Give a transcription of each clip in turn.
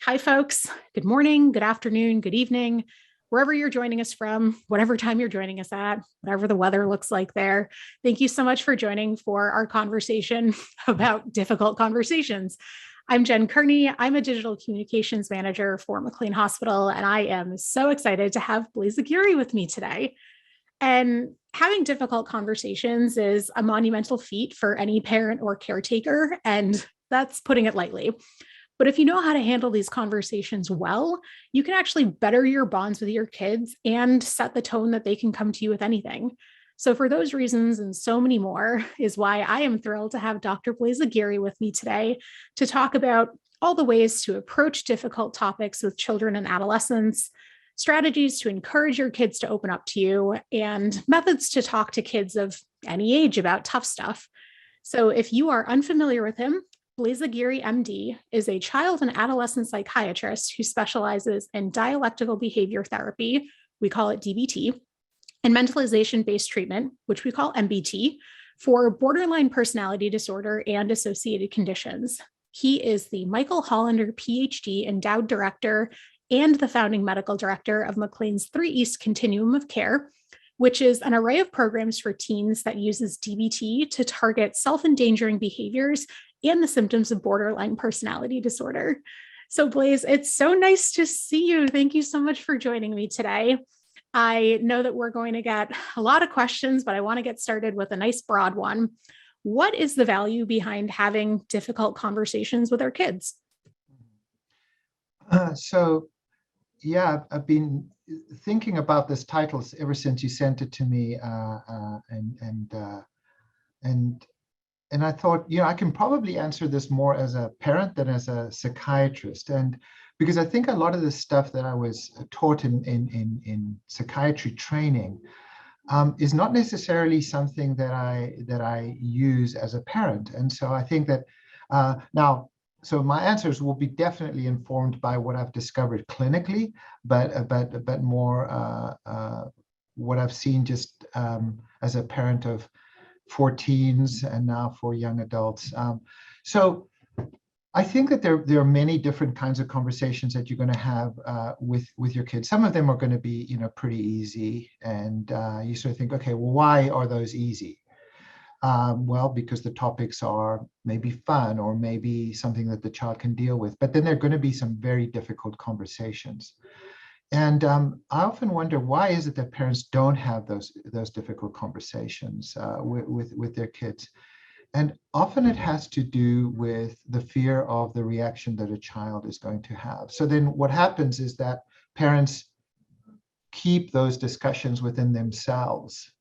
Hi, folks. Good morning, good afternoon, good evening, wherever you're joining us from, whatever time you're joining us at, whatever the weather looks like there. Thank you so much for joining for our conversation about difficult conversations. I'm Jen Kearney. I'm a digital communications manager for McLean Hospital, and I am so excited to have Blaise Aguirre with me today. And having difficult conversations is a monumental feat for any parent or caretaker, and that's putting it lightly. But if you know how to handle these conversations well, you can actually better your bonds with your kids and set the tone that they can come to you with anything. So, for those reasons and so many more, is why I am thrilled to have Dr. Blaise Aguirre with me today to talk about all the ways to approach difficult topics with children and adolescents, strategies to encourage your kids to open up to you, and methods to talk to kids of any age about tough stuff. So, if you are unfamiliar with him, Blaise Aguirre, MD, is a child and adolescent psychiatrist who specializes in dialectical behavior therapy, we call it DBT, and mentalization-based treatment, which we call MBT, for borderline personality disorder and associated conditions. He is the Michael Hollander, PhD, endowed director and the founding medical director of McLean's 3 East Continuum of Care, which is an array of programs for teens that uses DBT to target self-endangering behaviors and the symptoms of borderline personality disorder. So, Blaise, it's so nice to see you. Thank you so much for joining me today. I know that we're going to get a lot of questions, but I want to get started with a nice broad one. What is the value behind having difficult conversations with our kids? Yeah, I've been thinking about this title ever since you sent it to me, and I thought, I can probably answer this more as a parent than as a psychiatrist, and because I think a lot of the stuff that I was taught in psychiatry training is not necessarily something that I use as a parent, and so I think that now. So my answers will be definitely informed by what I've discovered clinically, but more what I've seen just as a parent of 4 teens and now for young adults. So I think that there are many different kinds of conversations that you're going to have with your kids. Some of them are going to be pretty easy, and you sort of think, okay, well, why are those easy? Well, because the topics are maybe fun or maybe something that the child can deal with, but then there are going to be some very difficult conversations. And I often wonder, why is it that parents don't have those difficult conversations with their kids? And often it has to do with the fear of the reaction that a child is going to have. So then what happens is that parents keep those discussions within themselves,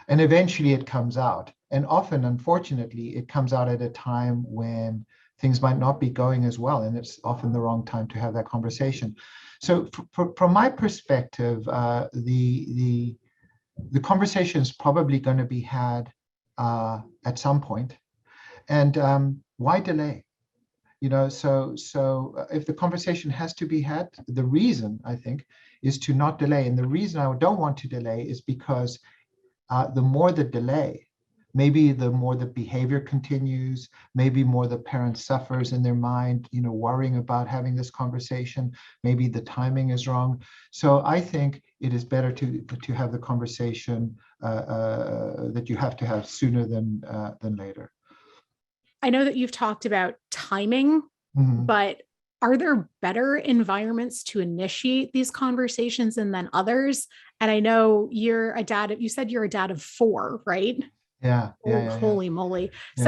and eventually it comes out. And often, unfortunately, it comes out at a time when things might not be going as well, and it's often the wrong time to have that conversation. So from my perspective, the conversation is probably going to be had at some point. And why delay? So if the conversation has to be had, the reason, I think, is to not delay. And the reason I don't want to delay is because the more the delay, maybe the more the behavior continues, maybe more the parent suffers in their mind, worrying about having this conversation. Maybe the timing is wrong. So I think it is better to have the conversation that you have to have sooner than later. I know that you've talked about timing, but are there better environments to initiate these conversations than others? And I know you're a dad. You said you're a dad of 4, right? Yeah. Holy moly. Yeah.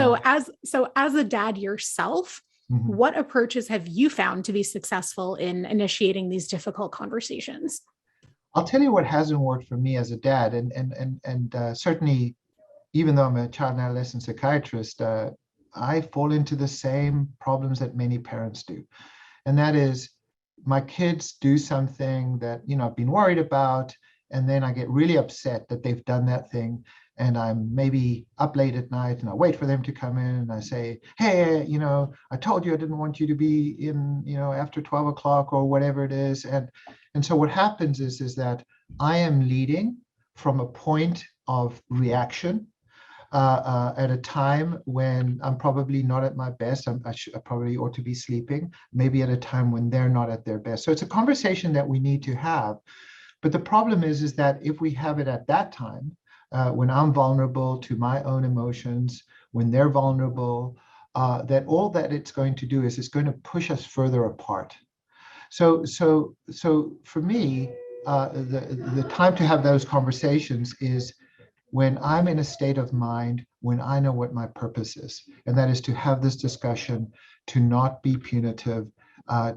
So as a dad yourself, what approaches have you found to be successful in initiating these difficult conversations? I'll tell you what hasn't worked for me as a dad, and certainly, even though I'm a child and adolescent psychiatrist, I fall into the same problems that many parents do. And that is, my kids do something that, I've been worried about, and then I get really upset that they've done that thing. And I'm maybe up late at night and I wait for them to come in and I say, hey, I told you I didn't want you to be in, after 12 o'clock or whatever it is. And so what happens is that I am leading from a point of reaction. at a time when I'm probably not at my best. I probably ought to be sleeping, maybe at a time when they're not at their best. So it's a conversation that we need to have. But the problem is that if we have it at that time, when I'm vulnerable to my own emotions, when they're vulnerable, that all that it's going to do is it's going to push us further apart. So for me, the time to have those conversations is when I'm in a state of mind, when I know what my purpose is, and that is to have this discussion, to not be punitive,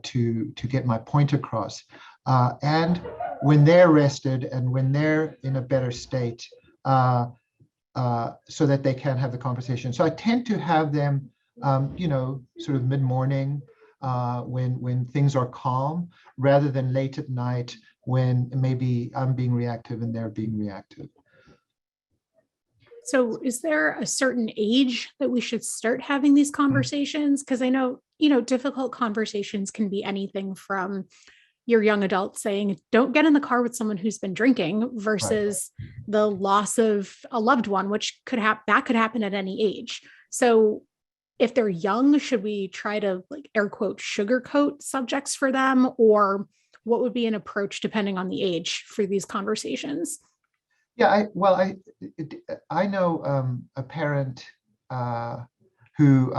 to get my point across. And when they're rested and when they're in a better state, so that they can have the conversation. So I tend to have them, sort of mid-morning, when things are calm, rather than late at night when maybe I'm being reactive and they're being reactive. So is there a certain age that we should start having these conversations? Because I know, difficult conversations can be anything from your young adult saying, don't get in the car with someone who's been drinking, versus the loss of a loved one, which could happen at any age. So if they're young, should we try to, like, air quote, sugarcoat subjects for them? Or what would be an approach depending on the age for these conversations? Yeah, I know a parent who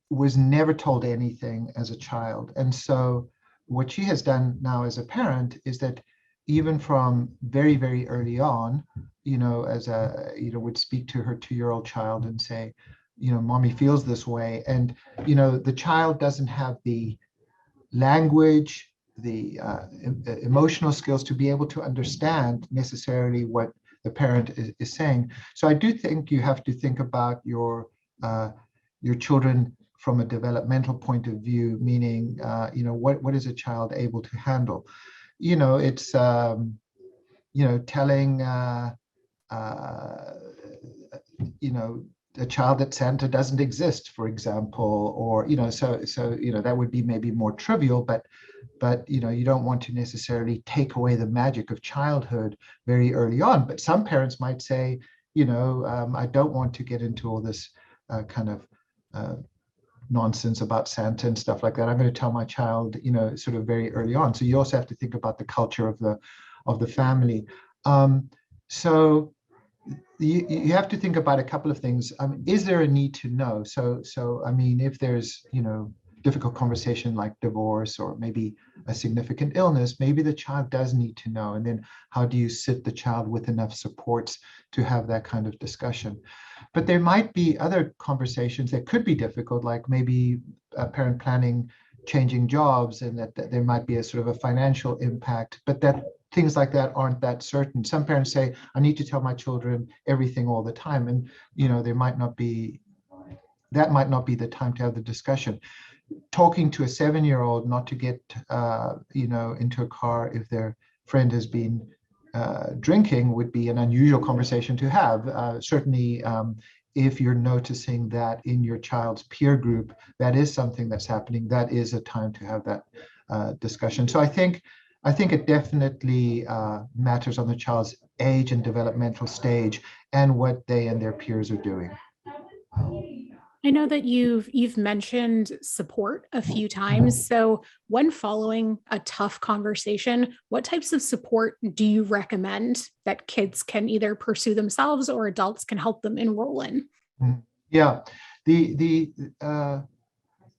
was never told anything as a child. And so what she has done now as a parent is that even from very, very early on, would speak to her 2-year-old child and say, mommy feels this way. And, the child doesn't have the language, the emotional skills to be able to understand necessarily what the parent is saying. So I do think you have to think about your children from a developmental point of view, meaning, what is a child able to handle? It's, telling, a child that Santa doesn't exist, for example, or, so that would be maybe more trivial, but you don't want to necessarily take away the magic of childhood very early on. But some parents might say, I don't want to get into all this kind of nonsense about Santa and stuff like that. I'm going to tell my child, sort of very early on. So you also have to think about the culture of the family. So you have to think about a couple of things. Is there a need to know? So I mean, if there's, difficult conversation like divorce or maybe a significant illness, maybe the child does need to know. And then how do you sit the child with enough supports to have that kind of discussion? But there might be other conversations that could be difficult, like maybe a parent planning changing jobs, and that there might be a sort of a financial impact, but that things like that aren't that certain. Some parents say, I need to tell my children everything all the time. And, that might not be the time to have the discussion. Talking to a 7-year-old not to get, into a car if their friend has been drinking would be an unusual conversation to have. Certainly, if you're noticing that in your child's peer group, that is something that's happening, that is a time to have that discussion. So I think it definitely matters on the child's age and developmental stage and what they and their peers are doing. I know that you've mentioned support a few times. So when following a tough conversation, what types of support do you recommend that kids can either pursue themselves or adults can help them enroll in? Yeah,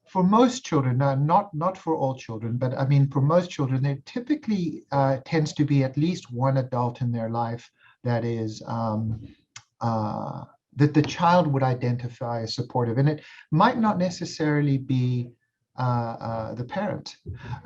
for most children, not for all children, but I mean, for most children, there typically tends to be at least one adult in their life that is that the child would identify as supportive. And it might not necessarily be the parent.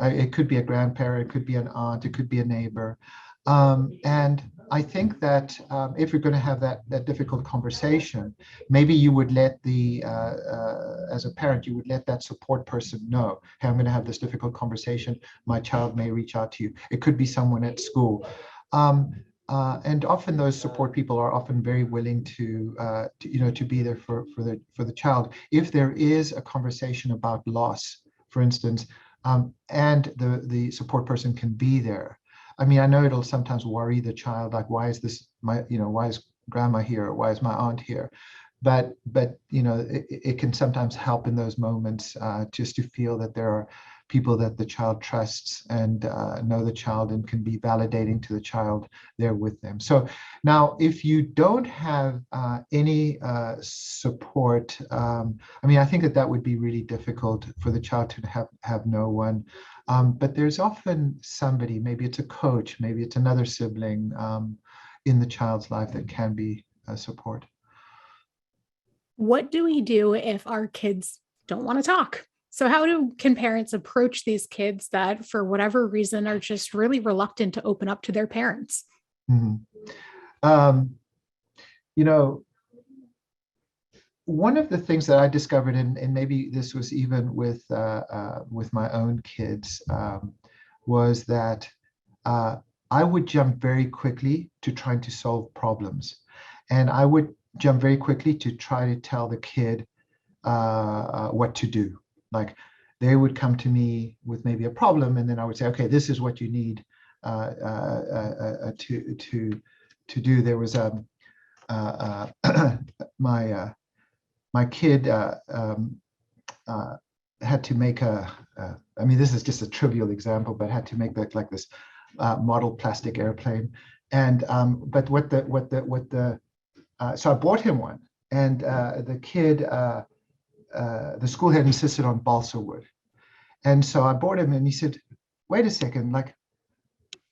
It could be a grandparent, it could be an aunt, it could be a neighbor. And I think that if you're going to have that difficult conversation, maybe you would let as a parent, you would let that support person know, hey, I'm going to have this difficult conversation. My child may reach out to you. It could be someone at school. And often those support people are often very willing to be there for the child. If there is a conversation about loss, for instance, and the support person can be there. I mean, I know it'll sometimes worry the child, like, why is grandma here? Or why is my aunt here? But it can sometimes help in those moments, just to feel that there are people that the child trusts and know the child and can be validating to the child there with them. So now, if you don't have any support, I think that would be really difficult for the child to have no one. But there's often somebody, maybe it's a coach, maybe it's another sibling in the child's life that can be support. What do we do if our kids don't want to talk? So can parents approach these kids that for whatever reason are just really reluctant to open up to their parents? Mm-hmm. You know, one of the things that I discovered, and maybe this was even with my own kids, was that I would jump very quickly to trying to solve problems, and I would jump very quickly to try to tell the kid what to do. Like, they would come to me with maybe a problem, and then I would say, okay, this is what you need to do. There was my kid had to make this is just a trivial example, but had to make this model plastic airplane. And so I bought him one, and the kid, the school had insisted on balsa wood. And so I bought him, and he said, wait a second,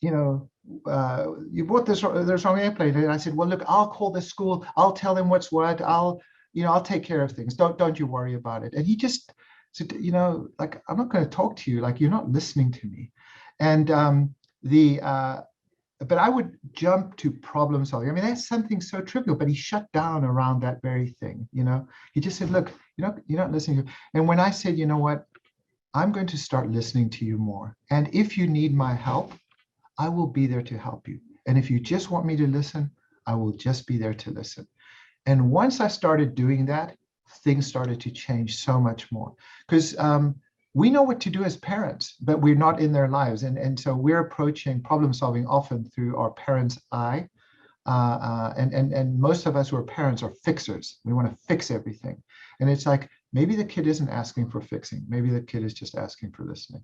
you bought this wrong airplane. And I said, well, look, I'll call the school. I'll tell them what's what. I'll take care of things. Don't you worry about it. And he just said, I'm not going to talk to you. You're not listening to me. And but I would jump to problem solving. That's something so trivial, but he shut down around that very thing. He just said, look, you're not listening to me. And when I said, you know what, I'm going to start listening to you more. And if you need my help, I will be there to help you. And if you just want me to listen, I will just be there to listen. And once I started doing that, things started to change so much more. Because we know what to do as parents, but we're not in their lives. And so we're approaching problem solving often through our parents' eye. And most of us who are parents are fixers. We want to fix everything. And it's like, maybe the kid isn't asking for fixing. Maybe the kid is just asking for listening.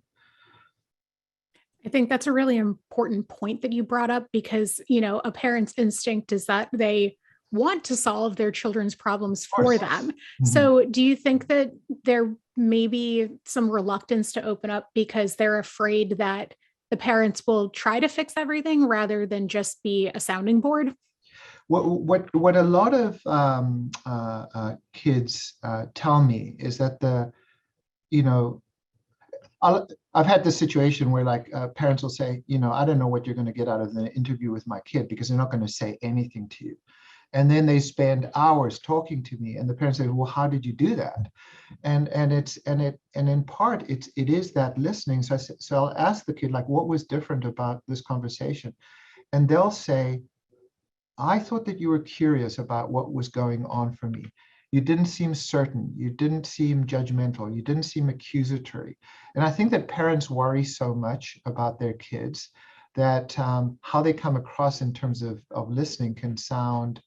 I think that's a really important point that you brought up, because, a parent's instinct is that they want to solve their children's problems for them. Mm-hmm. So do you think that there may be some reluctance to open up because they're afraid that the parents will try to fix everything rather than just be a sounding board? What a lot of kids tell me is that I've had this situation where parents will say, I don't know what you're going to get out of the interview with my kid, because they're not going to say anything to you. And then they spend hours talking to me, and the parents say, well, how did you do that? And in part it is that listening. So I'll ask the kid, what was different about this conversation? And they'll say, I thought that you were curious about what was going on for me. You didn't seem certain. You didn't seem judgmental. You didn't seem accusatory. And I think that parents worry so much about their kids that how they come across in terms of listening can sound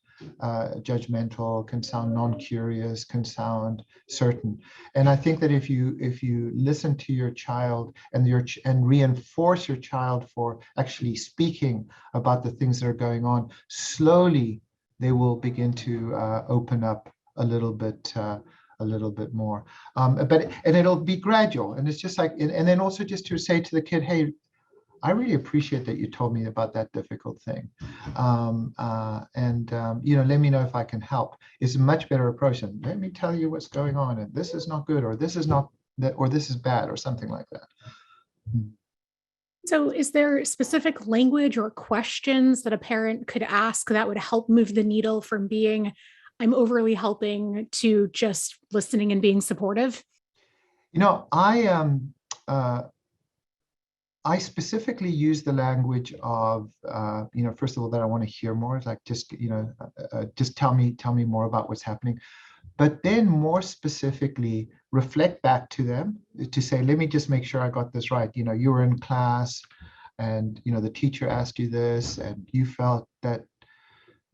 judgmental, can sound non-curious, can sound certain. And I think that if you listen to your child and reinforce your child for actually speaking about the things that are going on, slowly they will begin to open up a little bit more. And it'll be gradual. And it's just and then also just to say to the kid, hey, I really appreciate that you told me about that difficult thing. Let me know if I can help. It's a much better approach than let me tell you what's going on, and this is not good, or this is not that, or this is bad, or something like that. So is there specific language or questions that a parent could ask that would help move the needle from being, I'm overly helping, to just listening and being supportive? I specifically use the language of, first of all, that I want to hear more. It's just tell me more about what's happening. But then more specifically, reflect back to them to say, let me just make sure I got this right. You were in class and, the teacher asked you this, and you felt that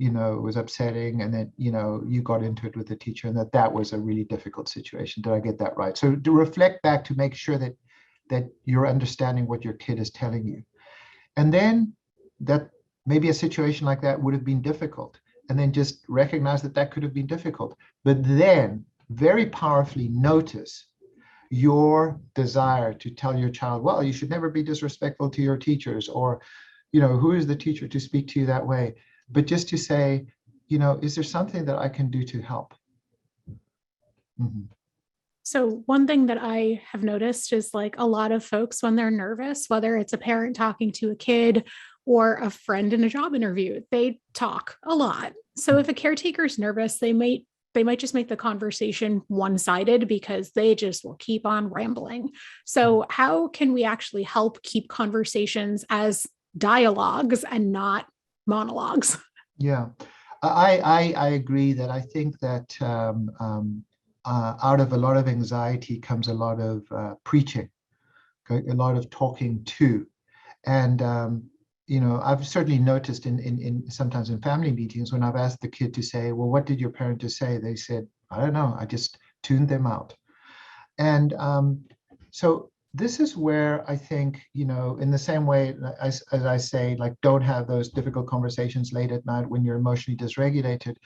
was upsetting, and then, you got into it with the teacher, and that was a really difficult situation. Did I get that right? So to reflect back to make sure that you're understanding what your kid is telling you. And then that maybe a situation like that would have been difficult. And then just recognize that could have been difficult. But then very powerfully notice your desire to tell your child, well, you should never be disrespectful to your teachers, or, who is the teacher to speak to you that way? But just to say, is there something that I can do to help? Mm-hmm. So one thing that I have noticed is like a lot of folks, when they're nervous, whether it's a parent talking to a kid or a friend in a job interview, they talk a lot. So if a caretaker's nervous, they might just make the conversation one-sided because they just will keep on rambling. So how can we actually help keep conversations as dialogues and not monologues? Yeah, I agree that I think that out of a lot of anxiety comes a lot of preaching, okay? A lot of talking to. And I've certainly noticed in sometimes in family meetings when I've asked the kid to say, well, what did your parent just say? They said, I don't know, I just tuned them out. And so this is where I think, in the same way as I say, like, don't have those difficult conversations late at night when you're emotionally dysregulated.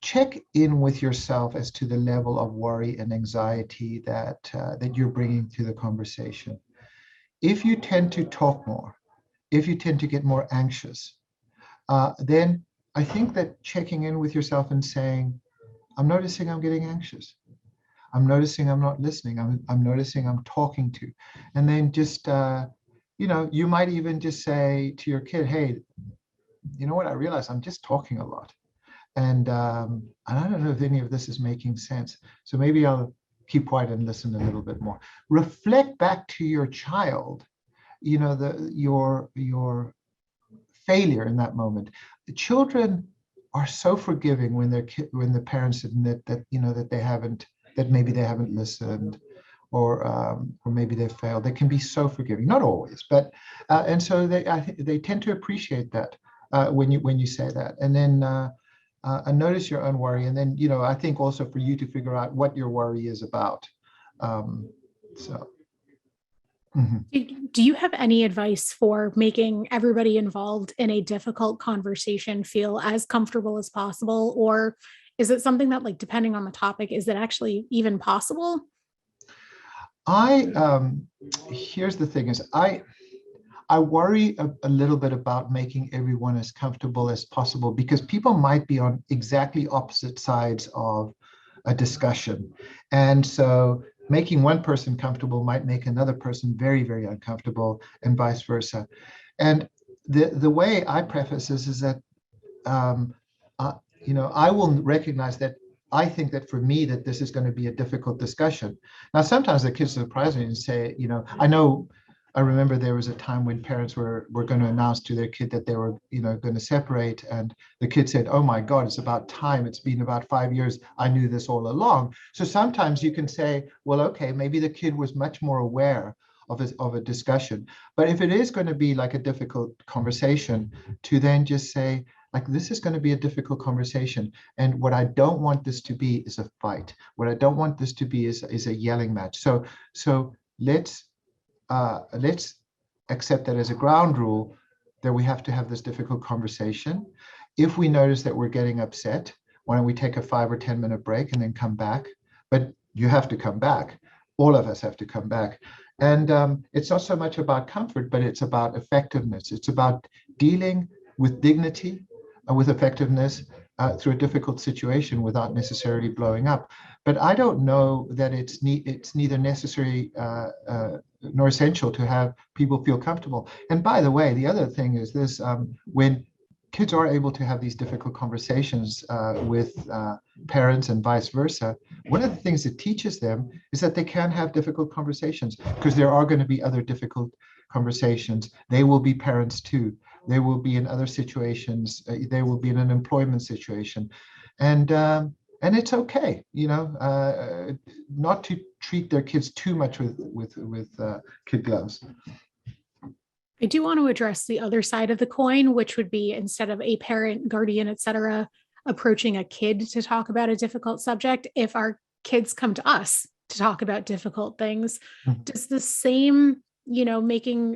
Check in with yourself as to the level of worry and anxiety that you're bringing to the conversation. If you tend to talk more, if you tend to get more anxious, then I think that checking in with yourself and saying, I'm noticing I'm getting anxious. I'm noticing I'm not listening. I'm noticing I'm talking to. And then just, you might even just say to your kid, hey, you know what? I realize I'm just talking a lot. And I don't know if any of this is making sense. So maybe I'll keep quiet and listen a little bit more. Reflect back to your child, your failure in that moment. The children are so forgiving when when the parents admit that that maybe they haven't listened, or maybe they failed. They can be so forgiving, not always, but and so I think they tend to appreciate that when you say that, and then. And notice your own worry, and then I think also for you to figure out what your worry is about. So. Mm-hmm. Do you have any advice for making everybody involved in a difficult conversation feel as comfortable as possible? Or is it something that, like, depending on the topic, is it actually even possible? Here's the thing is I worry a little bit about making everyone as comfortable as possible, because people might be on exactly opposite sides of a discussion. And so making one person comfortable might make another person very, very uncomfortable, and vice versa. And the way I preface this is that, I will recognize that I think that for me, that this is going to be a difficult discussion. Now, sometimes the kids surprise me and say, I remember there was a time when parents were going to announce to their kid that they were, going to separate, and the kid said, "Oh my God, it's about time. It's been about 5 years. I knew this all along." So sometimes you can say, well, okay, maybe the kid was much more aware of a discussion. But if it is going to be like a difficult conversation, to then just say, like, this is going to be a difficult conversation, and what I don't want this to be is a fight. What I don't want this to be is a yelling match. So let's accept that as a ground rule, that we have to have this difficult conversation. If we notice that we're getting upset, why don't we take a 5 or 10 minute break and then come back? But you have to come back. All of us have to come back. And it's not so much about comfort, but it's about effectiveness. It's about dealing with dignity and with effectiveness through a difficult situation without necessarily blowing up. But I don't know that it's neither necessary nor essential to have people feel comfortable. And by the way, the other thing is this: when kids are able to have these difficult conversations with parents and vice versa, one of the things it teaches them is that they can have difficult conversations, because there are going to be other difficult conversations. They will be parents too. They will be in other situations. They will be in an employment situation, and it's okay, not to treat their kids too much with kid gloves. I do want to address the other side of the coin, which would be instead of a parent, guardian, etc., approaching a kid to talk about a difficult subject, if our kids come to us to talk about difficult things, Mhm. does the same,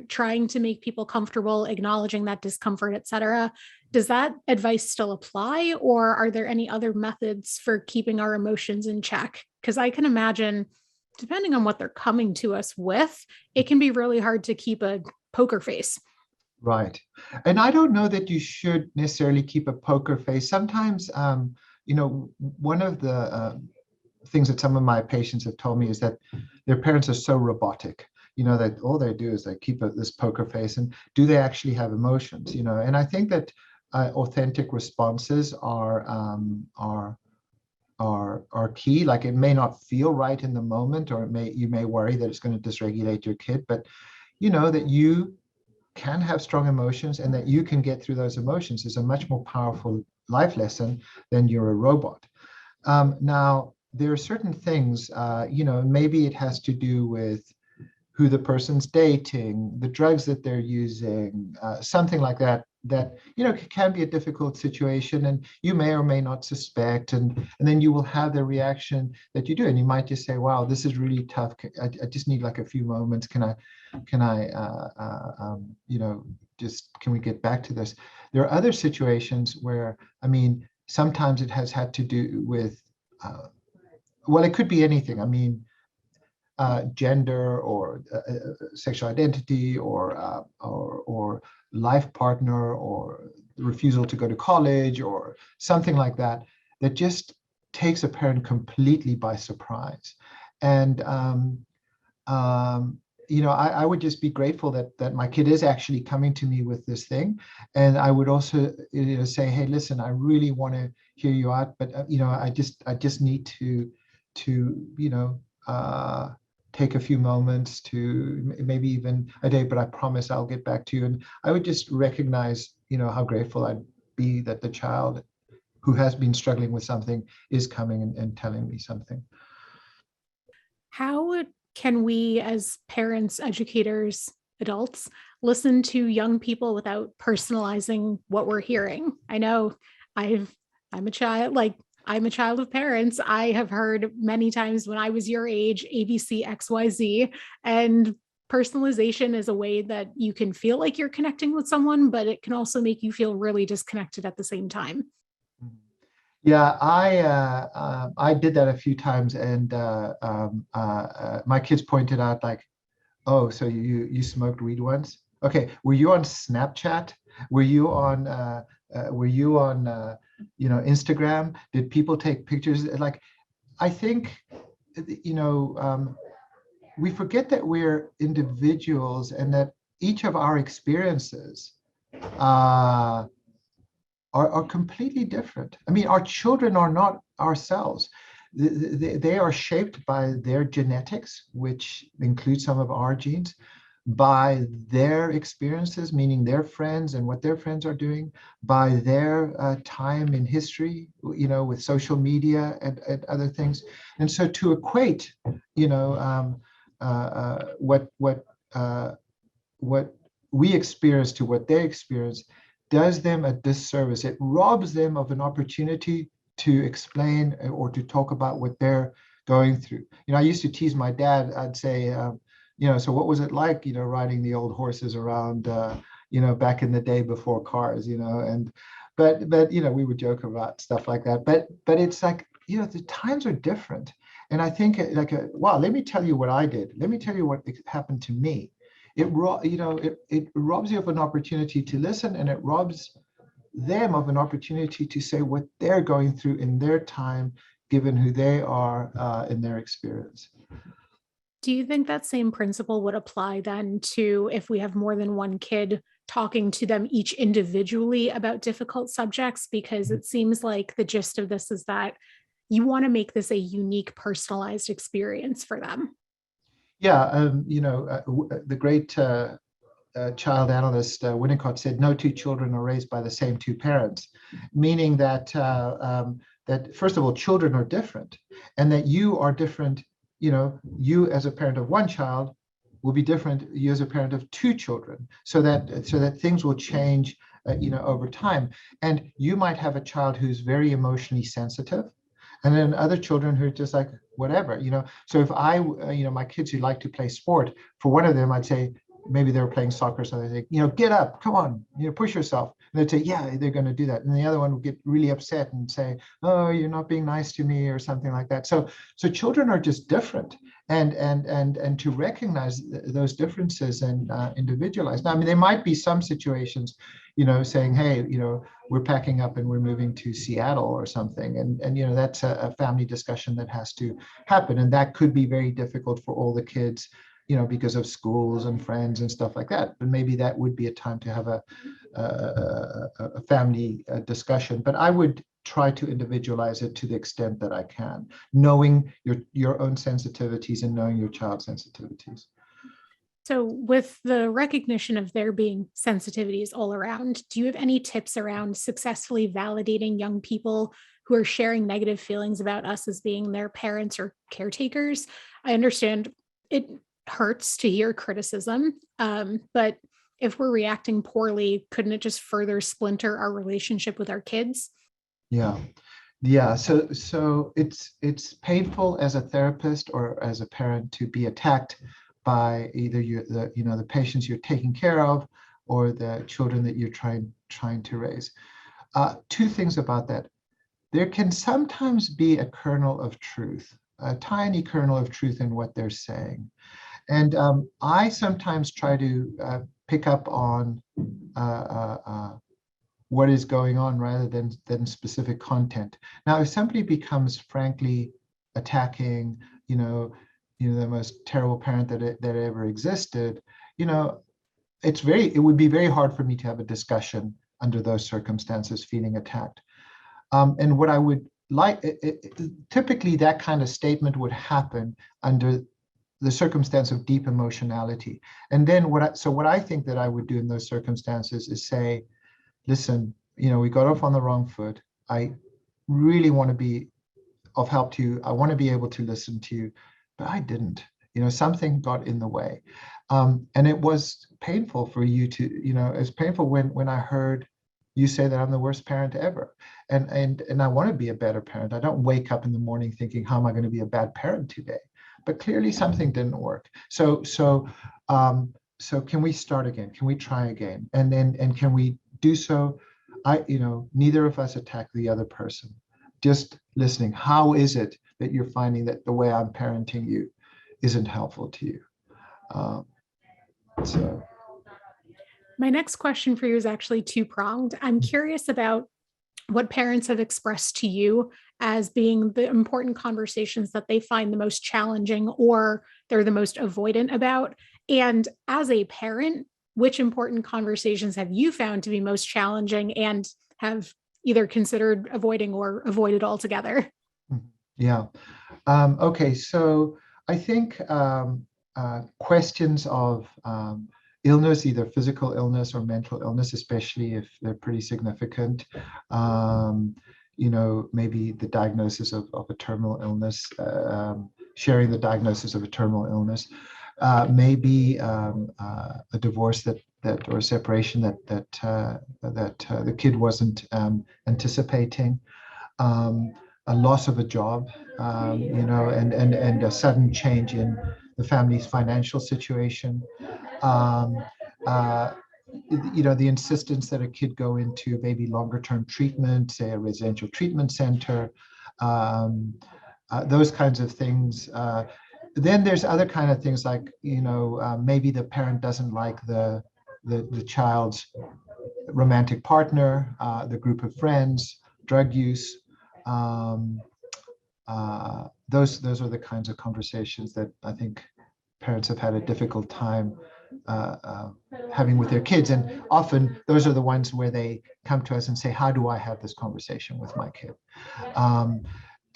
trying to make people comfortable, acknowledging that discomfort, etc., does that advice still apply, or are there any other methods for keeping our emotions in check? Because I can imagine, depending on what they're coming to us with, it can be really hard to keep a poker face. Right. And I don't know that you should necessarily keep a poker face. Sometimes, one of the things that some of my patients have told me is that their parents are so robotic, that all they do is they keep this poker face, and do they actually have emotions, And I think that authentic responses are key. Like, it may not feel right in the moment, or you may worry that it's going to dysregulate your kid, but that you can have strong emotions and that you can get through those emotions is a much more powerful life lesson than you're a robot. Now, there are certain things, maybe it has to do with who the person's dating, the drugs that they're using, something like that can be a difficult situation, and you may or may not suspect, and then you will have the reaction that you do, and you might just say, wow, this is really tough. I just need like a few moments. Can we get back to this? There are other situations where, I mean, sometimes it has had to do with, well, it could be anything. I mean, gender or sexual identity or life partner, or refusal to go to college, or something like that just takes a parent completely by surprise. And I would just be grateful that my kid is actually coming to me with this thing. And I would also say, hey, listen, I really want to hear you out, but I just need to take a few moments, to maybe even a day, but I promise I'll get back to you. And I would just recognize, how grateful I'd be that the child who has been struggling with something is coming and telling me something. How can we, as parents, educators, adults, listen to young people without personalizing what we're hearing? I know I'm a child, I'm a child of parents. I have heard many times when I was your age, ABC, XYZ, and personalization is a way that you can feel like you're connecting with someone, but it can also make you feel really disconnected at the same time. Yeah, I did that a few times, and my kids pointed out, like, oh, so you smoked weed once? Okay, were you on Snapchat? Were you on Instagram? Did people take pictures? Like, I think we forget that we're individuals, and that each of our experiences uh, are completely different. I mean, our children are not ourselves. They are shaped by their genetics, which includes some of our genes, by their experiences, meaning their friends and what their friends are doing, by their time in history, with social media and other things. And so to equate, what we experience to what they experience does them a disservice. It robs them of an opportunity to explain or to talk about what they're going through. I used to tease my dad. I'd say, so what was it like, riding the old horses around, back in the day before cars, and but we would joke about stuff like that. But it's like, the times are different. And I think, wow, let me tell you what I did. Let me tell you what happened to me. It robs you of an opportunity to listen, and it robs them of an opportunity to say what they're going through in their time, given who they are in their experience. Do you think that same principle would apply then to if we have more than one kid, talking to them each individually about difficult subjects? Because it seems like the gist of this is that you want to make this a unique, personalized experience for them. Yeah, the great child analyst Winnicott said, "No two children are raised by the same two parents," meaning that first of all, children are different, and that you are different. You as a parent of one child will be different you as a parent of two children, so that things will change, over time. And you might have a child who's very emotionally sensitive, and then other children who are just like whatever. So if my kids who like to play sport, for one of them, I'd say, maybe they were playing soccer, so they say, get up, come on, push yourself. And they'd say, yeah, they're going to do that. And the other one would get really upset and say, oh, you're not being nice to me, or something like that. So children are just different, and to recognize those differences and individualize. Now, I mean, there might be some situations, saying, hey, we're packing up and we're moving to Seattle or something, and that's a family discussion that has to happen, and that could be very difficult for all the kids, because of schools and friends and stuff like that. But maybe that would be a time to have a family discussion. But I would try to individualize it to the extent that I can, knowing your own sensitivities and knowing your child's sensitivities. So with the recognition of there being sensitivities all around, do you have any tips around successfully validating young people who are sharing negative feelings about us as being their parents or caretakers? I understand it hurts to hear criticism, but if we're reacting poorly, couldn't it just further splinter our relationship with our kids? Yeah. So it's painful as a therapist or as a parent to be attacked by either the patients you're taking care of or the children that you're trying to raise. Two things about that. There can sometimes be a kernel of truth, a tiny kernel of truth in what they're saying. And I sometimes try to pick up on what is going on rather than specific content. Now, if somebody becomes frankly attacking, the most terrible parent that ever existed, it would be very hard for me to have a discussion under those circumstances, feeling attacked. And what I would like, typically that kind of statement would happen under the circumstance of deep emotionality. And then what I think that I would do in those circumstances is say, listen, we got off on the wrong foot. I really want to be of help to you. I want to be able to listen to you, but I didn't. Something got in the way. And it was painful for you to, it's painful when I heard you say that I'm the worst parent ever. And I want to be a better parent. I don't wake up in the morning thinking, how am I going to be a bad parent today? But clearly something didn't work. So can we start again? Can we try again? And can we do so? Neither of us attack the other person. Just listening. How is it that you're finding that the way I'm parenting you isn't helpful to you? My next question for you is actually two-pronged. I'm curious about what parents have expressed to you as being the important conversations that they find the most challenging or they're the most avoidant about. And as a parent, which important conversations have you found to be most challenging and have either considered avoiding or avoided altogether? Yeah. Okay. So I think questions of illness, either physical illness or mental illness, especially if they're pretty significant, maybe the diagnosis of a terminal illness, sharing the diagnosis of a terminal illness, maybe a divorce or a separation that the kid wasn't anticipating, a loss of a job, and a sudden change in the family's financial situation. The insistence that a kid go into maybe longer term treatment, say a residential treatment center, those kinds of things. Then there's other kind of things like, maybe the parent doesn't like the child's romantic partner, the group of friends, drug use. Those are the kinds of conversations that I think parents have had a difficult time having with their kids. And often those are the ones where they come to us and say, how do I have this conversation with my kid?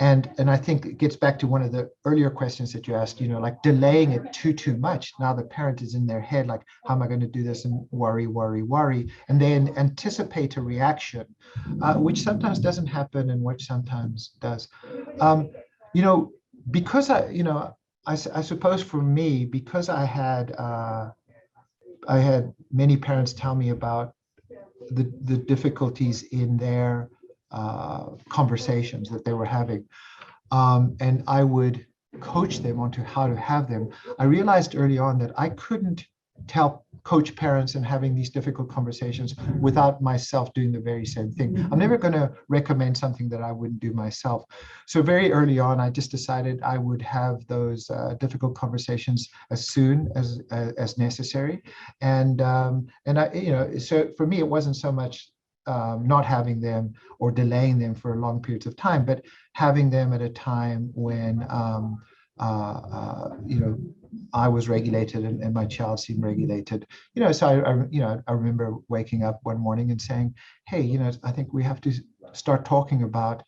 And I think it gets back to one of the earlier questions that you asked, like delaying it too much. Now the parent is in their head, like, how am I going to do this? And worry. And then anticipate a reaction, which sometimes doesn't happen and which sometimes does. Because I suppose for me, because I had many parents tell me about the difficulties in their conversations that they were having, and I would coach them onto how to have them. I realized early on that I couldn't coach parents and having these difficult conversations without myself doing the very same thing. I'm never going to recommend something that I wouldn't do myself. So very early on, I just decided I would have those difficult conversations as soon as necessary, and I, so for me, it wasn't so much not having them or delaying them for long periods of time, but having them at a time when I was regulated and my child seemed regulated. So I remember waking up one morning and saying, hey, I think we have to start talking about,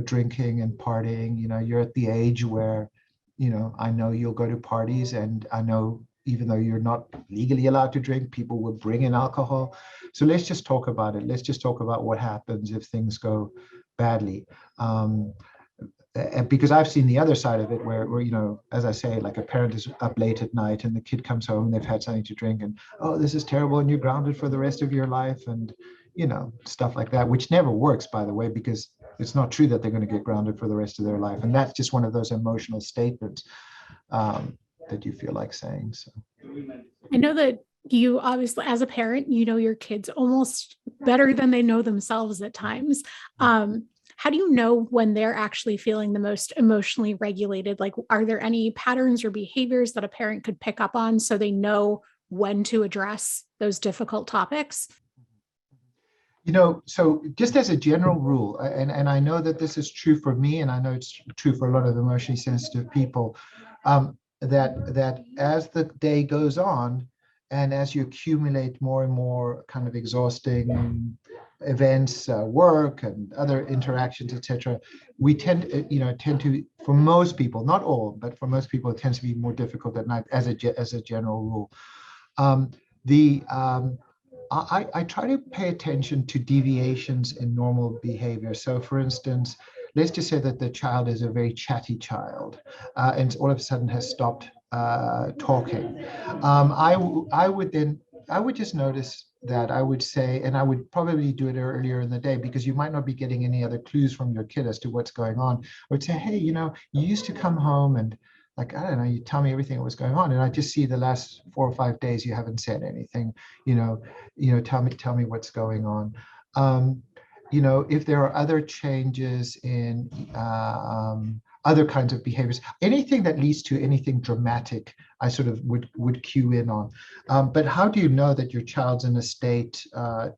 drinking and partying. You're at the age where, I know you'll go to parties, and I know even though you're not legally allowed to drink, people will bring in alcohol. So let's just talk about it. Let's just talk about what happens if things go badly. Because I've seen the other side of it where, as I say, like a parent is up late at night and the kid comes home and they've had something to drink, and, oh, this is terrible, and you're grounded for the rest of your life, and, stuff like that, which never works, by the way, because it's not true that they're going to get grounded for the rest of their life. And that's just one of those emotional statements that you feel like saying. So I know that you obviously, as a parent, your kids almost better than they know themselves at times. How do you know when they're actually feeling the most emotionally regulated? Like, are there any patterns or behaviors that a parent could pick up on so they know when to address those difficult topics? So just as a general rule, and I know that this is true for me, and I know it's true for a lot of emotionally sensitive people, that as the day goes on, and as you accumulate more and more kind of exhausting events, work and other interactions, etc., we tend to, for most people, not all, but for most people, it tends to be more difficult at night as a general rule. I try to pay attention to deviations in normal behavior. So for instance, let's just say that the child is a very chatty child, and all of a sudden has stopped talking. I would just notice that. I would say, and I would probably do it earlier in the day, because you might not be getting any other clues from your kid as to what's going on. I would say, hey, you used to come home and, like, I don't know, you tell me everything that was going on, and I just see the last 4 or 5 days you haven't said anything. Tell me what's going on. If there are other changes in other kinds of behaviors, anything that leads to anything dramatic, I sort of would cue in on. But how do you know that your child's in a state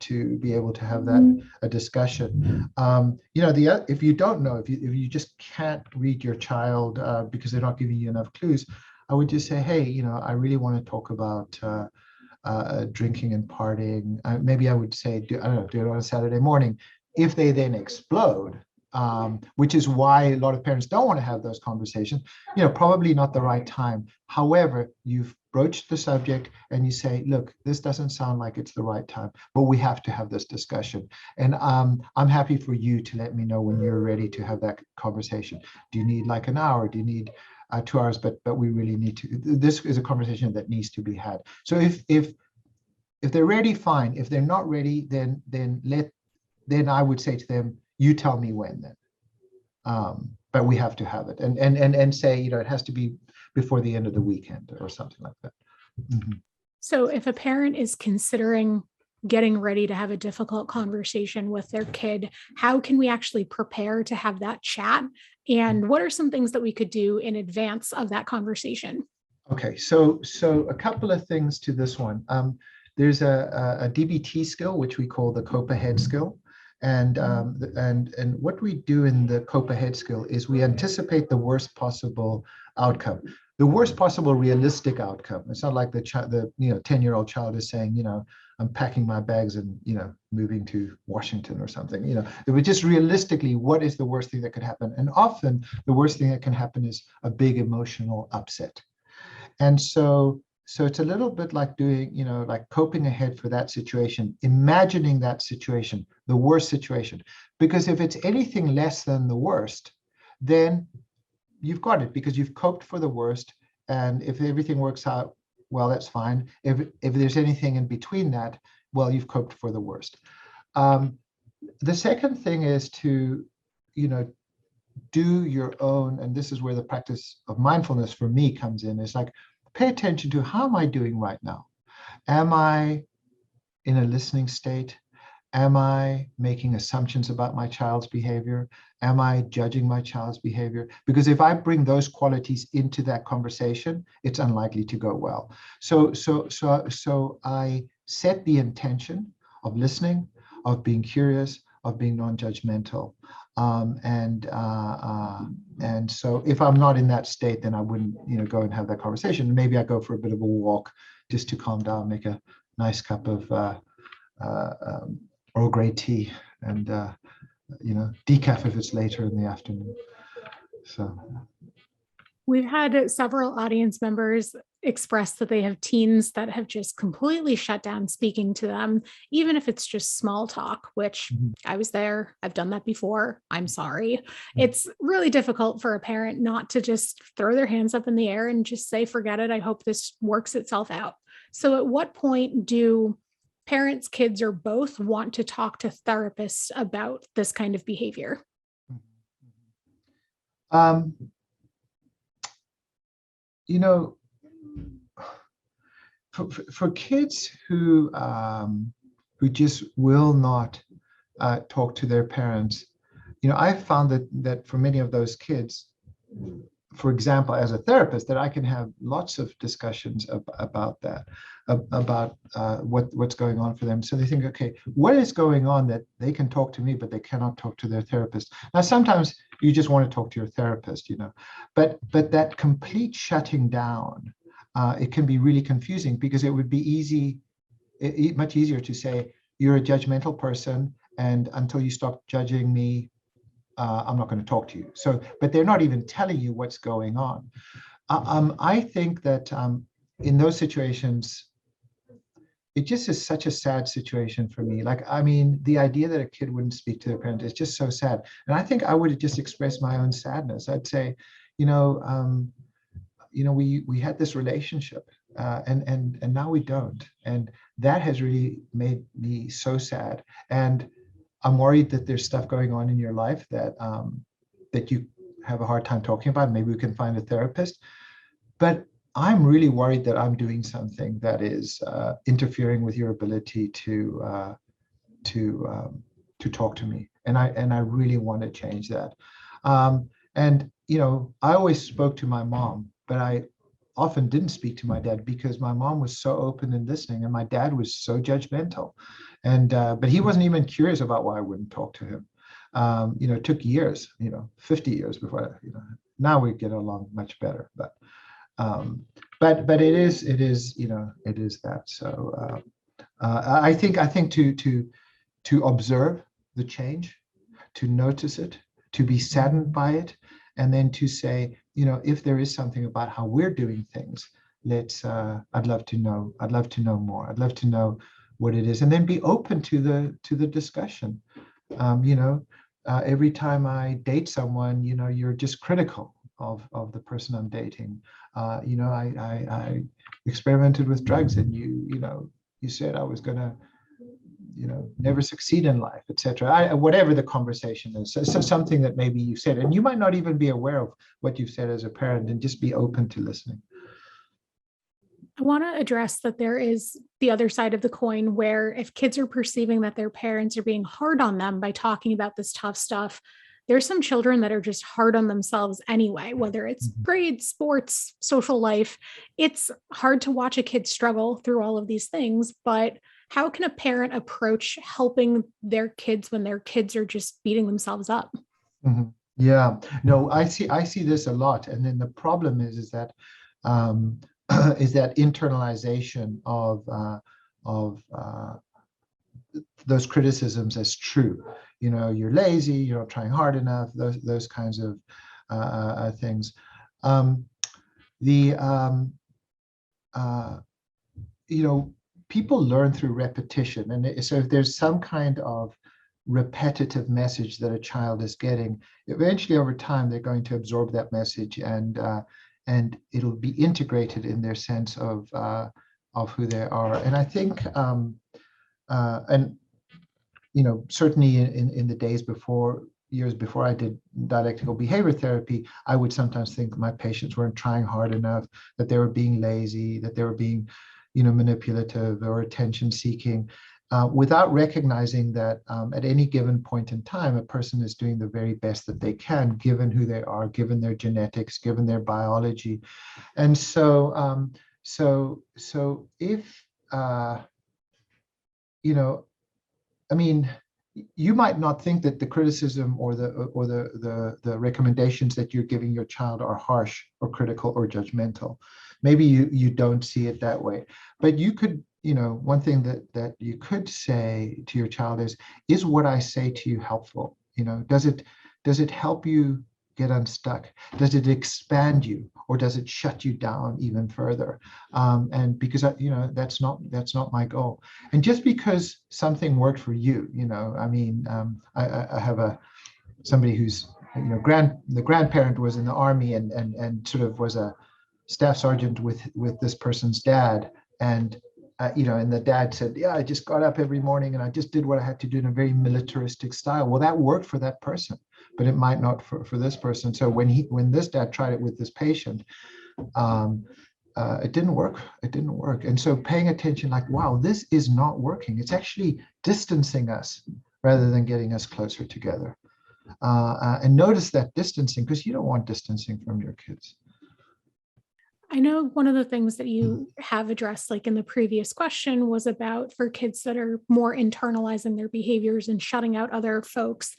to be able to have a discussion? If you don't know, if you just can't read your child because they're not giving you enough clues, I would just say, hey, I really want to talk about drinking and partying. Maybe I would say, do it on a Saturday morning. If they then explode, which is why a lot of parents don't want to have those conversations, probably not the right time. However, you've broached the subject and you say, look, this doesn't sound like it's the right time, but we have to have this discussion. And I'm happy for you to let me know when you're ready to have that conversation. Do you need like an hour? Do you need 2 hours? But we really need to. This is a conversation that needs to be had. So if they're ready, fine. If they're not ready, then I would say to them, you tell me when then. But we have to have it, and say, it has to be before the end of the weekend or something like that. Mm-hmm. So if a parent is considering getting ready to have a difficult conversation with their kid, how can we actually prepare to have that chat? And what are some things that we could do in advance of that conversation? Okay, so a couple of things to this one. There's a DBT skill, which we call the COPA head skill. And what we do in the COPA head skill is we anticipate the worst possible outcome, the worst possible realistic outcome. It's not like the 10-year-old child is saying, I'm packing my bags and, moving to Washington or something. It was just realistically, what is the worst thing that could happen? And often the worst thing that can happen is a big emotional upset. And so it's a little bit like doing, like coping ahead for that situation, imagining that situation, the worst situation. Because if it's anything less than the worst, then you've got it because you've coped for the worst. And if everything works out, well, that's fine. If there's anything in between that, well, you've coped for the worst. The second thing is to, do your own, and this is where the practice of mindfulness for me comes in. It's like, pay attention to, how am I doing right now? Am I in a listening state? Am I making assumptions about my child's behavior? Am I judging my child's behavior? Because if I bring those qualities into that conversation, it's unlikely to go well. So I set the intention of listening, of being curious, of being non-judgmental. And so if I'm not in that state, then I wouldn't, go and have that conversation. Maybe I go for a bit of a walk just to calm down, make a nice cup of Earl Grey tea, and decaf if it's later in the afternoon. So we've had several audience members express that they have teens that have just completely shut down speaking to them, even if it's just small talk, which I was there. I've done that before. I'm sorry. It's really difficult for a parent not to just throw their hands up in the air and just say, forget it. I hope this works itself out. So at what point do parents, kids, or both want to talk to therapists about this kind of behavior? For kids who just will not talk to their parents, I found that for many of those kids, for example, as a therapist, that I can have lots of discussions about that, about what's going on for them. So they think, okay, what is going on that they can talk to me, but they cannot talk to their therapist? Now, sometimes you just want to talk to your therapist, but that complete shutting down, it can be really confusing, because it would be much easier to say, you're a judgmental person, and until you stop judging me, I'm not going to talk to you. So, but they're not even telling you what's going on. I think that in those situations, it just is such a sad situation for me. The idea that a kid wouldn't speak to their parent is just so sad. And I think I would have just expressed my own sadness. I'd say, we had this relationship, and now we don't. And that has really made me so sad. And I'm worried that there's stuff going on in your life that you have a hard time talking about. Maybe we can find a therapist. But I'm really worried that I'm doing something that is interfering with your ability to talk to me. And I really want to change that. I always spoke to my mom, but I often didn't speak to my dad, because my mom was so open and listening, and my dad was so judgmental. And but he wasn't even curious about why I wouldn't talk to him. It took years, 50 years before, now we get along much better. But it is that. So I think to observe the change, to notice it, to be saddened by it, and then to say, if there is something about how we're doing things, I'd love to know. I'd love to know more. I'd love to know what it is, and then be open to the discussion. Every time I date someone, you're just critical of the person I'm dating. I experimented with drugs, and you said I was gonna, never succeed in life, etc. Whatever the conversation is, so something that maybe you said, and you might not even be aware of what you've said as a parent, and just be open to listening. I want to address that there is the other side of the coin, where if kids are perceiving that their parents are being hard on them by talking about this tough stuff, there's some children that are just hard on themselves anyway, whether it's grades, sports, social life. It's hard to watch a kid struggle through all of these things, but how can a parent approach helping their kids when their kids are just beating themselves up? Mm-hmm. Yeah, no, I see this a lot. And then the problem is that is that internalization of those criticisms as true. You're lazy, you're not trying hard enough, those kinds of things. People learn through repetition. And so if there's some kind of repetitive message that a child is getting, eventually over time, they're going to absorb that message, and it'll be integrated in their sense of who they are. And I think, and certainly in the years before I did dialectical behavior therapy, I would sometimes think my patients weren't trying hard enough, that they were being lazy, that they were being, manipulative or attention seeking, without recognizing that at any given point in time, a person is doing the very best that they can, given who they are, given their genetics, given their biology. And so, so if, I mean, you might not think that the criticism or the recommendations that you're giving your child are harsh or critical or judgmental. Maybe you don't see it that way, but you could, one thing that you could say to your child is what I say to you helpful? Does it help you get unstuck? Does it expand you, or does it shut you down even further? And because that's not my goal. And just because something worked for you, I have somebody who's the grandparent was in the army and sort of was a staff sergeant with this person's dad, and and the dad said, yeah, I just got up every morning and I just did what I had to do in a very militaristic style. Well, that worked for that person, but it might not for this person. So when this dad tried it with this patient, it didn't work. It didn't work. And so paying attention, like, wow, this is not working. It's actually distancing us rather than getting us closer together. And notice that distancing, because you don't want distancing from your kids. I know one of the things that you have addressed, like in the previous question, was about for kids that are more internalizing their behaviors and shutting out other folks.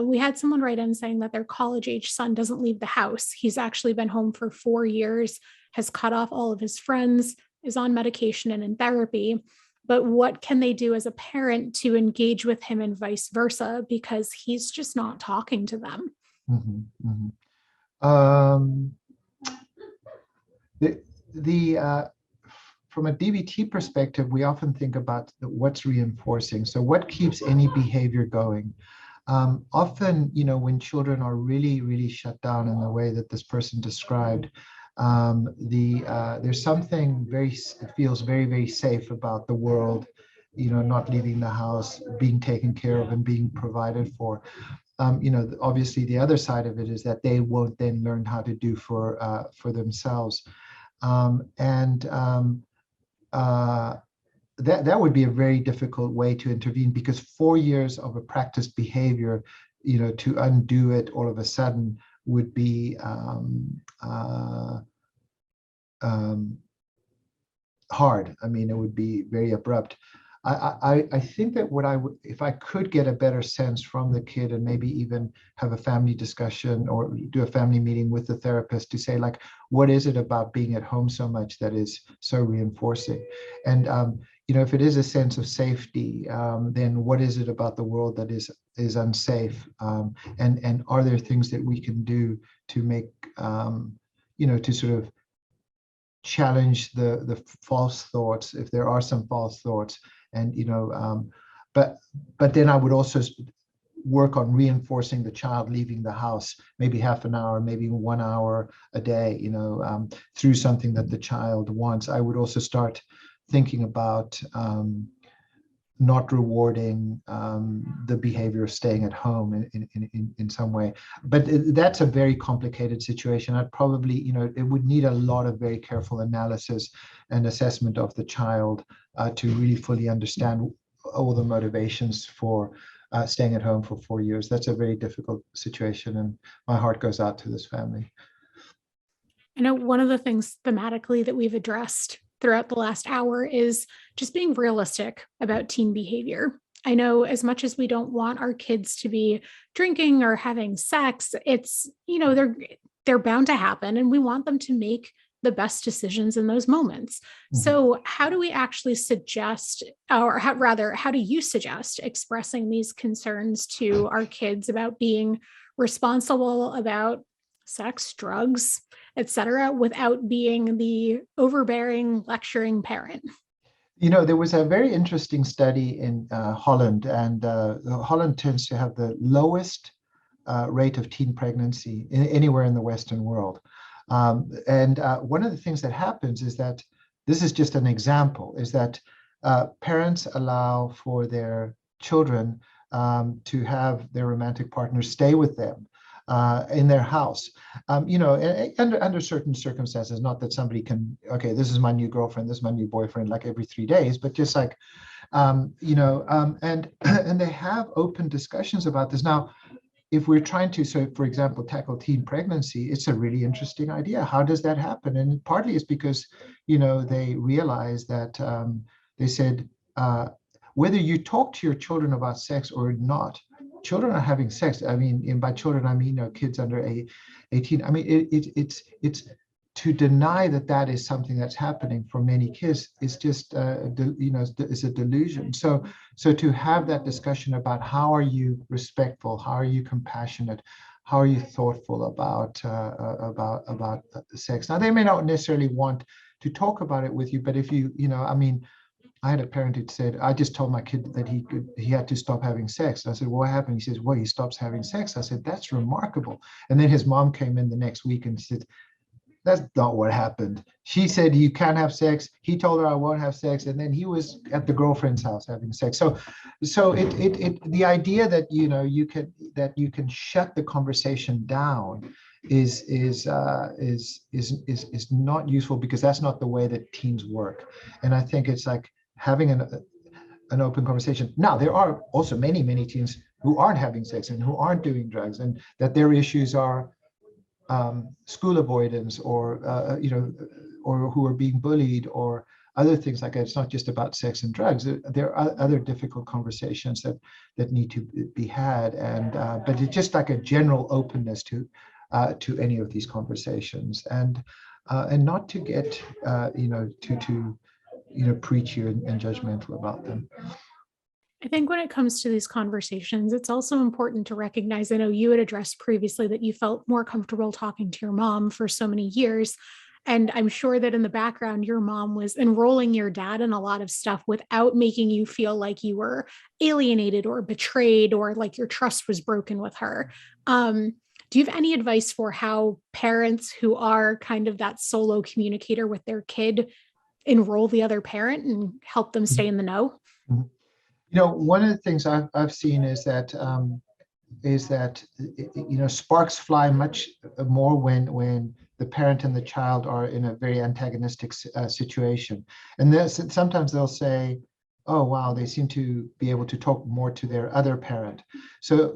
We had someone write in saying that their college-age son doesn't leave the house. He's actually been home for 4 years, has cut off all of his friends, is on medication and in therapy. But what can they do as a parent to engage with him and vice versa? Because he's just not talking to them. Mm-hmm, mm-hmm. From a DBT perspective, we often think about what's reinforcing. So what keeps any behavior going? Often, when children are really, really shut down in the way that this person described, there's something feels very, very safe about the world, not leaving the house, being taken care of and being provided for. Obviously the other side of it is that they won't then learn how to do for themselves. That would be a very difficult way to intervene, because 4 years of a practiced behavior, to undo it all of a sudden would be hard. I mean, it would be very abrupt. I think that if I could get a better sense from the kid and maybe even have a family discussion or do a family meeting with the therapist to say, like, what is it about being at home so much that is so reinforcing? And, if it is a sense of safety, then what is it about the world that is unsafe? And are there things that we can do to make, to sort of challenge the false thoughts, if there are some false thoughts? And but then I would also work on reinforcing the child leaving the house, maybe half an hour, maybe 1 hour a day, through something that the child wants. I would also start thinking about not rewarding the behavior of staying at home in some way. But that's a very complicated situation. I'd probably, it would need a lot of very careful analysis and assessment of the child to really fully understand all the motivations for staying at home for 4 years. That's a very difficult situation, and my heart goes out to this family. I know one of the things thematically that we've addressed throughout the last hour is just being realistic about teen behavior. I know as much as we don't want our kids to be drinking or having sex, it's, they're bound to happen, and we want them to make the best decisions in those moments. Mm-hmm. So how do we actually suggest, or how do you suggest expressing these concerns to our kids about being responsible about sex, drugs, etc., without being the overbearing, lecturing parent? There was a very interesting study in Holland, and Holland tends to have the lowest rate of teen pregnancy anywhere in the Western world. And one of the things that happens is that this is just an example, is that parents allow for their children to have their romantic partners stay with them in their house, under certain circumstances. Not that somebody can, okay, this is my new girlfriend, this is my new boyfriend, like every 3 days, but just like, and and they have open discussions about this. Now, if we're trying to, so for example, tackle teen pregnancy, it's a really interesting idea. How does that happen? And partly it's because, they realize that they said, whether you talk to your children about sex or not, children are having sex. I mean, and by children, I mean, kids under 18. I mean, it's to deny that that is something that's happening for many kids is just, is a delusion. So to have that discussion about how are you respectful, how are you compassionate, how are you thoughtful about sex. Now, they may not necessarily want to talk about it with you, but if I mean, I had a parent who said, I just told my kid that he had to stop having sex. I said, well, what happened? He says, well, he stops having sex. I said, that's remarkable. And then his mom came in the next week and said, that's not what happened. She said, you can't have sex. He told her I won't have sex. And then he was at the girlfriend's house having sex. So the idea that, you can shut the conversation down is not useful, because that's not the way that teens work. And I think it's like having an open conversation. Now, there are also many, many teens who aren't having sex and who aren't doing drugs, and that their issues are school avoidance, or or who are being bullied, or other things like that. It's not just about sex and drugs. There are other difficult conversations that need to be had, and but it's just like a general openness to any of these conversations, and not to get to preachy and judgmental about them. I think when it comes to these conversations, it's also important to recognize. I know you had addressed previously that you felt more comfortable talking to your mom for so many years. And I'm sure that in the background, your mom was enrolling your dad in a lot of stuff without making you feel like you were alienated or betrayed, or like your trust was broken with her. Do you have any advice for how parents who are kind of that solo communicator with their kid enroll the other parent and help them stay in the know? Mhm. One of the things I've seen is that sparks fly much more when the parent and the child are in a very antagonistic situation, and sometimes they'll say, "Oh, wow, they seem to be able to talk more to their other parent." So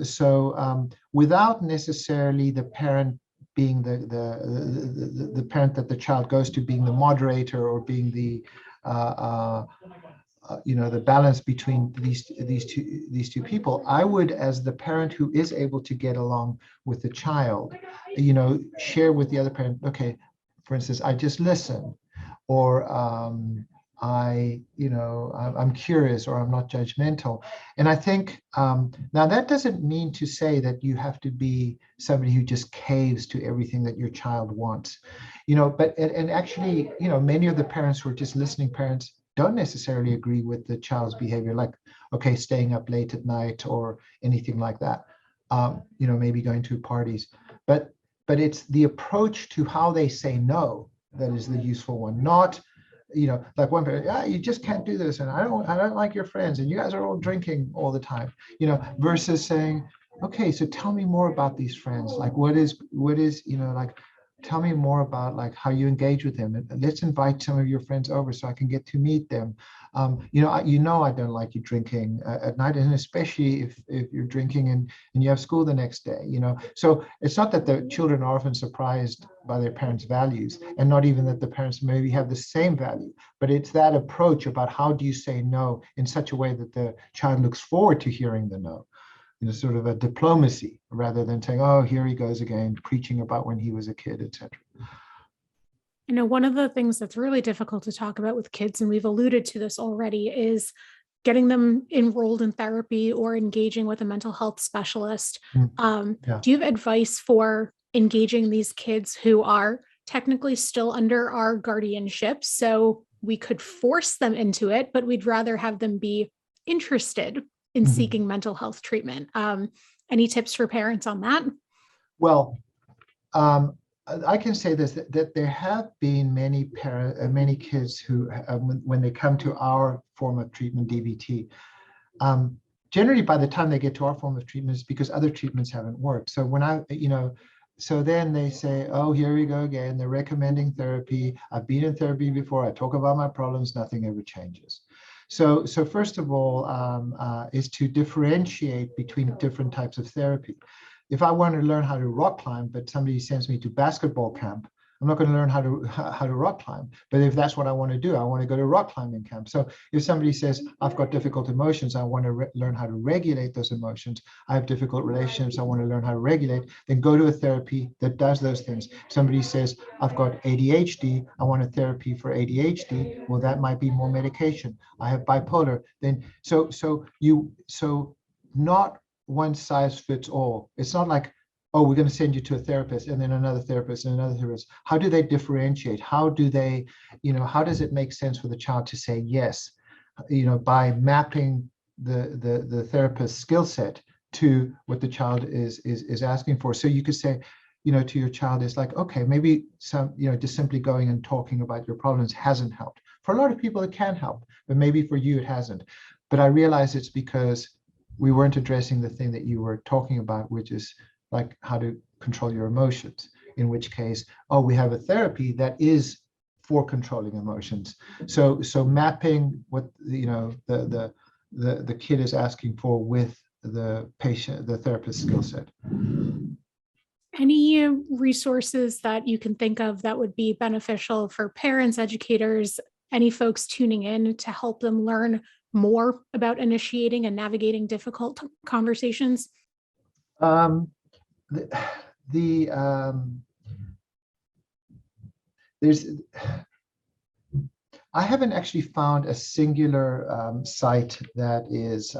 without necessarily the parent being the parent that the child goes to being the moderator, or being the the balance between these two people, I would, as the parent who is able to get along with the child, share with the other parent, okay, for instance, I just listen, or I'm curious, or I'm not judgmental. And I think now that doesn't mean to say that you have to be somebody who just caves to everything that your child wants, but and actually, many of the parents who are just listening parents don't necessarily agree with the child's behavior, like, okay, staying up late at night or anything like that, maybe going to parties. But it's the approach to how they say no that is the useful one, not, like one parent, you just can't do this, and I don't like your friends, and you guys are all drinking all the time, versus saying, okay, so tell me more about these friends. Like, what is, like, tell me more about like how you engage with them, and let's invite some of your friends over so I can get to meet them. I don't like you drinking at night, and especially if you're drinking and you have school the next day. So it's not that the children are often surprised by their parents' values, and not even that the parents maybe have the same value, but it's that approach about how do you say no in such a way that the child looks forward to hearing the no. Sort of a diplomacy, rather than saying, oh, here he goes again, preaching about when he was a kid, etc. One of the things that's really difficult to talk about with kids, and we've alluded to this already, is getting them enrolled in therapy or engaging with a mental health specialist. Yeah. Do you have advice for engaging these kids who are technically still under our guardianship? So we could force them into it, but we'd rather have them be interested in seeking mental health treatment. Any tips for parents on that? Well, I can say this, that there have been many kids who, when they come to our form of treatment, DBT, generally by the time they get to our form of treatment, it's because other treatments haven't worked. So so then they say, oh, here we go again. They're recommending therapy. I've been in therapy before. I talk about my problems. Nothing ever changes. So first of all, is to differentiate between different types of therapy. If I want to learn how to rock climb, but somebody sends me to basketball camp, I'm not going to learn how to rock climb. But if that's what I want to do, I want to go to rock climbing camp. So if somebody says, I've got difficult emotions, I want to learn how to regulate those emotions. I have difficult relationships, I want to learn how to regulate, then go to a therapy that does those things. Somebody says, I've got ADHD, I want a therapy for ADHD. Well, that might be more medication. I have bipolar. Then so not one size fits all. It's not like, oh, we're going to send you to a therapist and then another therapist and another therapist. How do they differentiate? How do they, how does it make sense for the child to say yes, by mapping the therapist's skill set to what the child is asking for? So you could say, to your child, it's like, okay, maybe just simply going and talking about your problems hasn't helped. For a lot of people, it can help, but maybe for you, it hasn't. But I realize it's because we weren't addressing the thing that you were talking about, which is like how to control your emotions, in which case, oh, we have a therapy that is for controlling emotions. So mapping what the kid is asking for with the therapist's skill set. Any resources that you can think of that would be beneficial for parents, educators, any folks tuning in to help them learn more about initiating and navigating difficult conversations? I haven't actually found a singular site that is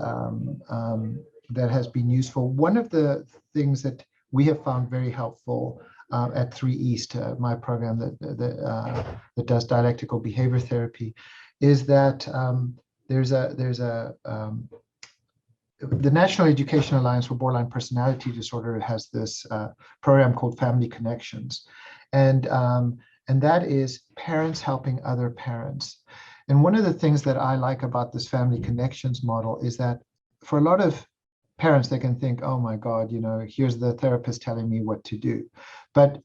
that has been useful. One of the things that we have found very helpful at 3 East, my program that does dialectical behavior therapy, is that the National Education Alliance for Borderline Personality Disorder has this program called Family Connections, and that is parents helping other parents. And one of the things that I like about this Family Connections model is that for a lot of parents, they can think, oh my God, here's the therapist telling me what to do. But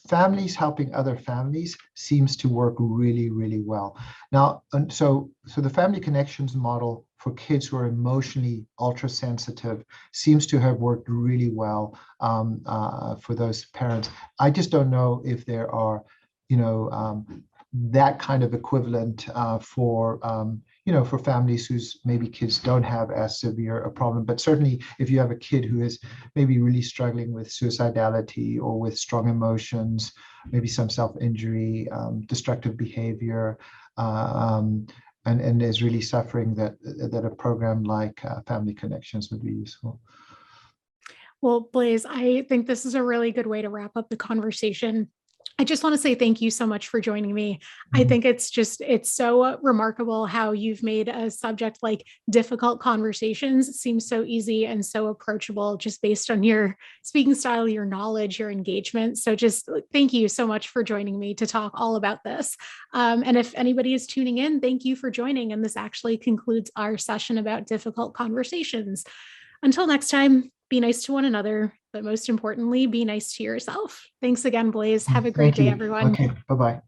families helping other families seems to work really, really well. Now, and so the Family Connections model for kids who are emotionally ultra sensitive seems to have worked really well for those parents. I just don't know if there are, that kind of equivalent for families whose maybe kids don't have as severe a problem. But certainly if you have a kid who is maybe really struggling with suicidality or with strong emotions, maybe some self-injury, destructive behavior, and is really suffering, that a program like Family Connections would be useful. Well, Blaise, I think this is a really good way to wrap up the conversation. I just want to say thank you so much for joining me. I think it's so remarkable how you've made a subject like difficult conversations seem so easy and so approachable just based on your speaking style, your knowledge, your engagement. So just thank you so much for joining me to talk all about this. And if anybody is tuning in, thank you for joining. And this actually concludes our session about difficult conversations. Until next time, be nice to one another, but most importantly, be nice to yourself. Thanks again, Blaise. Have a great day, everyone. Okay, bye-bye.